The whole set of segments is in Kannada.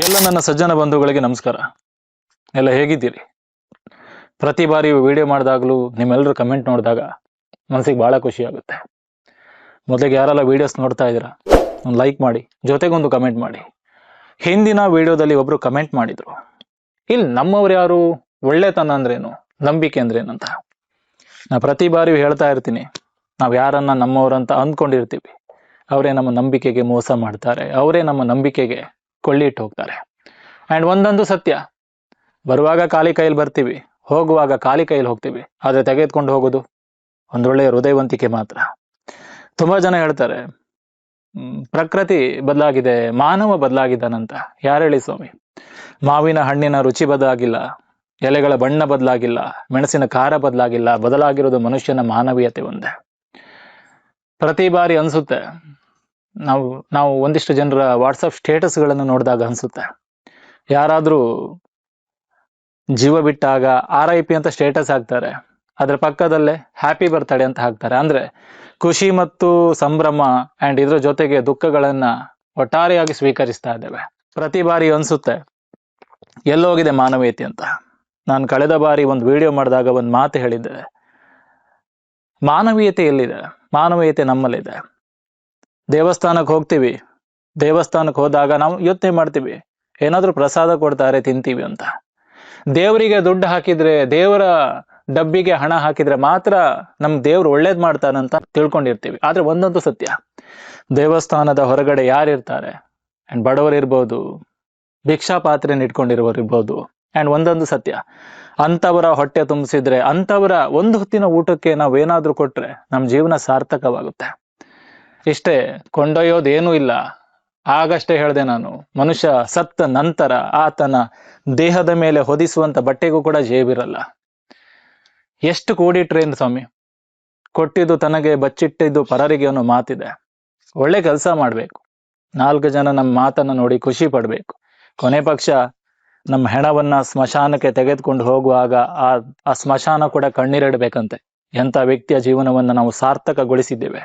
ಎಲ್ಲ ನನ್ನ ಸಜ್ಜನ ಬಂಧುಗಳಿಗೆ ನಮಸ್ಕಾರ. ಎಲ್ಲ ಹೇಗಿದ್ದೀರಿ? ಪ್ರತಿ ಬಾರಿ ವಿಡಿಯೋ ಮಾಡಿದಾಗಲೂ ನಿಮ್ಮೆಲ್ಲರೂ ಕಮೆಂಟ್ ನೋಡಿದಾಗ ಮನಸ್ಸಿಗೆ ಭಾಳ ಖುಷಿ ಆಗುತ್ತೆ. ಮೊದಲಿಗೆ ಯಾರೆಲ್ಲ ವಿಡಿಯೋಸ್ ನೋಡ್ತಾ ಇದ್ದೀರಾ ಒಂದು ಲೈಕ್ ಮಾಡಿ, ಜೊತೆಗೊಂದು ಕಮೆಂಟ್ ಮಾಡಿ. ಹಿಂದಿನ ವಿಡಿಯೋದಲ್ಲಿ ಒಬ್ಬರು ಕಮೆಂಟ್ ಮಾಡಿದರು, ಇಲ್ಲಿ ನಮ್ಮವ್ರು ಯಾರು, ಒಳ್ಳೆತನ ಅಂದ್ರೇನು, ನಂಬಿಕೆ ಅಂದ್ರೇನಂತ. ನಾ ಪ್ರತಿ ಬಾರಿಯೂ ಹೇಳ್ತಾ ಇರ್ತೀನಿ, ನಾವು ಯಾರನ್ನ ನಮ್ಮವರಂತ ಅಂದ್ಕೊಂಡಿರ್ತೀವಿ ಅವರೇ ನಮ್ಮ ನಂಬಿಕೆಗೆ ಮೋಸ ಮಾಡ್ತಾರೆ, ಅವರೇ ನಮ್ಮ ನಂಬಿಕೆಗೆ ಕೊಳ್ಳಿಟ್ಟು ಹೋಗ್ತಾರೆ. ಆ್ಯಂಡ್ ಒಂದೊಂದು ಸತ್ಯ, ಬರುವಾಗ ಖಾಲಿ ಕೈಯಲ್ಲಿ ಬರ್ತೀವಿ, ಹೋಗುವಾಗ ಖಾಲಿ ಕೈಯಲ್ಲಿ ಹೋಗ್ತೀವಿ. ಆದರೆ ತೆಗೆದುಕೊಂಡು ಹೋಗೋದು ಒಂದೊಳ್ಳೆಯ ಹೃದಯವಂತಿಕೆ ಮಾತ್ರ. ತುಂಬ ಜನ ಹೇಳ್ತಾರೆ ಪ್ರಕೃತಿ ಬದಲಾಗಿದೆ, ಮಾನವ ಬದಲಾಗಿದ್ದಾನಂತ. ಯಾರು ಹೇಳಿ ಸ್ವಾಮಿ? ಮಾವಿನ ಹಣ್ಣಿನ ರುಚಿ ಬದಲಾಗಿಲ್ಲ, ಎಲೆಗಳ ಬಣ್ಣ ಬದಲಾಗಿಲ್ಲ, ಮೆಣಸಿನ ಖಾರ ಬದಲಾಗಿಲ್ಲ, ಬದಲಾಗಿರೋದು ಮನುಷ್ಯನ ಮಾನವೀಯತೆ ಒಂದೇ. ಪ್ರತಿ ಬಾರಿ ಅನ್ಸುತ್ತೆ, ನಾವು ಒಂದಿಷ್ಟು ಜನರ ವಾಟ್ಸಪ್ ಸ್ಟೇಟಸ್ಗಳನ್ನು ನೋಡಿದಾಗ ಅನ್ಸುತ್ತೆ, ಯಾರಾದರೂ ಜೀವ ಬಿಟ್ಟಾಗ RIP ಅಂತ ಸ್ಟೇಟಸ್ ಹಾಕ್ತಾರೆ, ಅದರ ಪಕ್ಕದಲ್ಲೇ ಹ್ಯಾಪಿ ಬರ್ತಡೇ ಅಂತ ಹಾಕ್ತಾರೆ. ಅಂದ್ರೆ ಖುಷಿ ಮತ್ತು ಸಂಭ್ರಮ ಆ್ಯಂಡ್ ಇದ್ರ ಜೊತೆಗೆ ದುಃಖಗಳನ್ನ ಒಟ್ಟಾರೆಯಾಗಿ ಸ್ವೀಕರಿಸ್ತಾ ಇದ್ದೇವೆ. ಪ್ರತಿ ಬಾರಿ ಅನ್ಸುತ್ತೆ ಎಲ್ಲೋಗಿದೆ ಮಾನವೀಯತೆ ಅಂತ. ನಾನು ಕಳೆದ ಬಾರಿ ಒಂದು ವಿಡಿಯೋ ಮಾಡಿದಾಗ ಒಂದು ಮಾತು ಹೇಳಿದ್ದೆ, ಮಾನವೀಯತೆ ಎಲ್ಲಿದೆ? ಮಾನವೀಯತೆ ನಮ್ಮಲ್ಲಿದೆ. ದೇವಸ್ಥಾನಕ್ಕೆ ಹೋಗ್ತೀವಿ, ದೇವಸ್ಥಾನಕ್ಕೆ ಹೋದಾಗ ನಾವು ಯೋಚನೆ ಮಾಡ್ತೀವಿ, ಏನಾದರೂ ಪ್ರಸಾದ ಕೊಡ್ತಾರೆ ತಿಂತೀವಿ ಅಂತ. ದೇವರಿಗೆ ದುಡ್ಡು ಹಾಕಿದ್ರೆ, ದೇವರ ಡಬ್ಬಿಗೆ ಹಣ ಹಾಕಿದ್ರೆ ಮಾತ್ರ ನಮ್ಮ ದೇವ್ರು ಒಳ್ಳೇದು ಮಾಡ್ತಾನಂತ ತಿಳ್ಕೊಂಡಿರ್ತೀವಿ. ಆದ್ರೆ ಒಂದೊಂದು ಸತ್ಯ, ದೇವಸ್ಥಾನದ ಹೊರಗಡೆ ಯಾರಿರ್ತಾರೆ, ಆ್ಯಂಡ್ ಬಡವರು ಇರ್ಬೋದು, ಭಿಕ್ಷಾ ಪಾತ್ರೆನ ಇಟ್ಕೊಂಡಿರೋರು ಇರ್ಬೋದು, ಆ್ಯಂಡ್ ಒಂದೊಂದು ಸತ್ಯ, ಅಂಥವರ ಹೊಟ್ಟೆ ತುಂಬಿಸಿದ್ರೆ, ಅಂಥವರ ಒಂದು ಹೊತ್ತಿನ ಊಟಕ್ಕೆ ನಾವೇನಾದ್ರೂ ಕೊಟ್ರೆ ನಮ್ಮ ಜೀವನ ಸಾರ್ಥಕವಾಗುತ್ತೆ. ಇಷ್ಟೇ, ಕೊಂಡೊಯ್ಯೋದೇನೂ ಇಲ್ಲ. ಆಗಷ್ಟೇ ಹೇಳಿದೆ ನಾನು, ಮನುಷ್ಯ ಸತ್ತ ನಂತರ ಆತನ ದೇಹದ ಮೇಲೆ ಹೊದಿಸುವಂತ ಬಟ್ಟೆಗೂ ಕೂಡ ಜೇಬಿರಲ್ಲ. ಎಷ್ಟು ಕೂಡಿಟ್ರೇನು ಸ್ವಾಮಿ? ಕೊಟ್ಟಿದ್ದು ತನಗೆ, ಬಚ್ಚಿಟ್ಟಿದ್ದು ಪರರಿಗೆ ಅನ್ನೋ ಮಾತಿದೆ. ಒಳ್ಳೆ ಕೆಲಸ ಮಾಡಬೇಕು, 4 ಜನ ನಮ್ಮ ಮಾತನ್ನ ನೋಡಿ ಖುಷಿ ಪಡಬೇಕು. ಕೊನೆ ಪಕ್ಷ ನಮ್ಮ ಹೆಣವನ್ನ ಸ್ಮಶಾನಕ್ಕೆ ತೆಗೆದುಕೊಂಡು ಹೋಗುವಾಗ ಆ ಸ್ಮಶಾನ ಕೂಡ ಕಣ್ಣೀರಿಡಬೇಕಂತೆ. ಎಂಥ ವ್ಯಕ್ತಿಯ ಜೀವನವನ್ನು ನಾವು ಸಾರ್ಥಕಗೊಳಿಸಿದ್ದೇವೆ,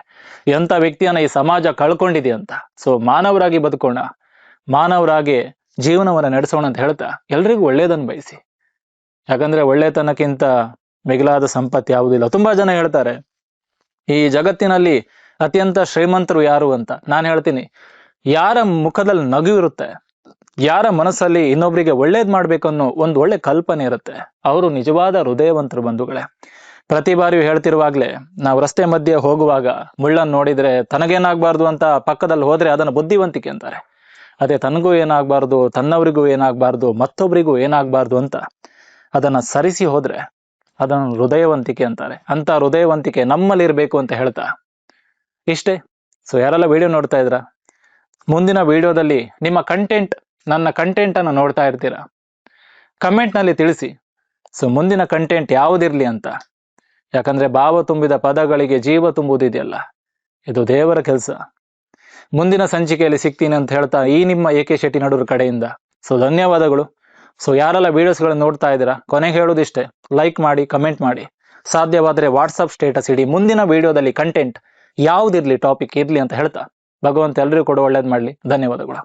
ಎಂಥ ವ್ಯಕ್ತಿಯನ್ನ ಈ ಸಮಾಜ ಕಳ್ಕೊಂಡಿದೆಯಂತ. ಸೊ ಮಾನವರಾಗಿ ಬದುಕೋಣ, ಮಾನವರಾಗಿ ಜೀವನವನ್ನು ನಡೆಸೋಣ ಅಂತ ಹೇಳ್ತಾ ಎಲ್ರಿಗೂ ಒಳ್ಳೇದನ್ನು ಬಯಸಿ. ಯಾಕಂದ್ರೆ ಒಳ್ಳೆತನಕ್ಕಿಂತ ಮಿಗಿಲಾದ ಸಂಪತ್ತು ಯಾವುದಿಲ್ಲ. ತುಂಬಾ ಜನ ಹೇಳ್ತಾರೆ ಈ ಜಗತ್ತಿನಲ್ಲಿ ಅತ್ಯಂತ ಶ್ರೀಮಂತರು ಯಾರು ಅಂತ. ನಾನು ಹೇಳ್ತೀನಿ, ಯಾರ ಮುಖದಲ್ಲಿ ನಗು ಇರುತ್ತೆ, ಯಾರ ಮನಸ್ಸಲ್ಲಿ ಇನ್ನೊಬ್ಬರಿಗೆ ಒಳ್ಳೇದ್ ಮಾಡ್ಬೇಕನ್ನೋ ಒಂದು ಒಳ್ಳೆ ಕಲ್ಪನೆ ಇರುತ್ತೆ, ಅವರು ನಿಜವಾದ ಹೃದಯವಂತರು ಬಂಧುಗಳೇ. ಪ್ರತಿ ಬಾರಿಯೂ ಹೇಳ್ತಿರುವಾಗ್ಲೇ, ನಾವು ರಸ್ತೆ ಮಧ್ಯೆ ಹೋಗುವಾಗ ಮುಳ್ಳನ್ನು ನೋಡಿದ್ರೆ ತನಗೇನಾಗಬಾರ್ದು ಅಂತ ಪಕ್ಕದಲ್ಲಿ ಹೋದ್ರೆ ಅದನ್ನು ಬುದ್ಧಿವಂತಿಕೆ ಅಂತಾರೆ. ಅದೇ ತನಗೂ ಏನಾಗಬಾರ್ದು, ತನ್ನವರಿಗೂ ಏನಾಗಬಾರ್ದು, ಮತ್ತೊಬ್ಬರಿಗೂ ಏನಾಗಬಾರ್ದು ಅಂತ ಅದನ್ನ ಸರಿಸಿ ಹೋದ್ರೆ ಅದನ್ನು ಹೃದಯವಂತಿಕೆ ಅಂತಾರೆ. ಅಂತ ಹೃದಯವಂತಿಕೆ ನಮ್ಮಲ್ಲಿರ್ಬೇಕು ಅಂತ ಹೇಳ್ತಾ ಇಷ್ಟೇ. ಸೊ ಯಾರೆಲ್ಲ ವಿಡಿಯೋ ನೋಡ್ತಾ ಇದ್ರ, ಮುಂದಿನ ವಿಡಿಯೋದಲ್ಲಿ ನಿಮ್ಮ ಕಂಟೆಂಟ್, ನನ್ನ ಕಂಟೆಂಟ್ ಅನ್ನು ನೋಡ್ತಾ ಇರ್ತೀರಾ, ಕಮೆಂಟ್ನಲ್ಲಿ ತಿಳಿಸಿ. ಸೊ ಮುಂದಿನ ಕಂಟೆಂಟ್ ಯಾವುದಿರ್ಲಿ ಅಂತ. ಯಾಕಂದ್ರೆ ಭಾವ ತುಂಬಿದ ಪದಗಳಿಗೆ ಜೀವ ತುಂಬುವುದಿದೆಯಲ್ಲ, ಇದು ದೇವರ ಕೆಲಸ. ಮುಂದಿನ ಸಂಚಿಕೆಯಲ್ಲಿ ಸಿಗ್ತೀನಿ ಅಂತ ಹೇಳ್ತಾ ಈ ನಿಮ್ಮ AK ಶೆಟ್ಟಿ ನಡೂರು ಕಡೆಯಿಂದ ಸೊ ಧನ್ಯವಾದಗಳು. ಸೊ ಯಾರೆಲ್ಲ ವಿಡಿಯೋಸ್ಗಳನ್ನು ನೋಡ್ತಾ ಇದ್ದೀರಾ, ಕೊನೆಗೆ ಹೇಳೋದಿಷ್ಟೇ, ಲೈಕ್ ಮಾಡಿ, ಕಮೆಂಟ್ ಮಾಡಿ, ಸಾಧ್ಯವಾದರೆ ವಾಟ್ಸಪ್ ಸ್ಟೇಟಸ್ ಇಡಿ. ಮುಂದಿನ ವಿಡಿಯೋದಲ್ಲಿ ಕಂಟೆಂಟ್ ಯಾವುದಿರ್ಲಿ, ಟಾಪಿಕ್ ಇರ್ಲಿ ಅಂತ ಹೇಳ್ತಾ ಭಗವಂತ ಎಲ್ರಿಗೂ ಕೂಡ ಒಳ್ಳೇದು ಮಾಡಲಿ. ಧನ್ಯವಾದಗಳು.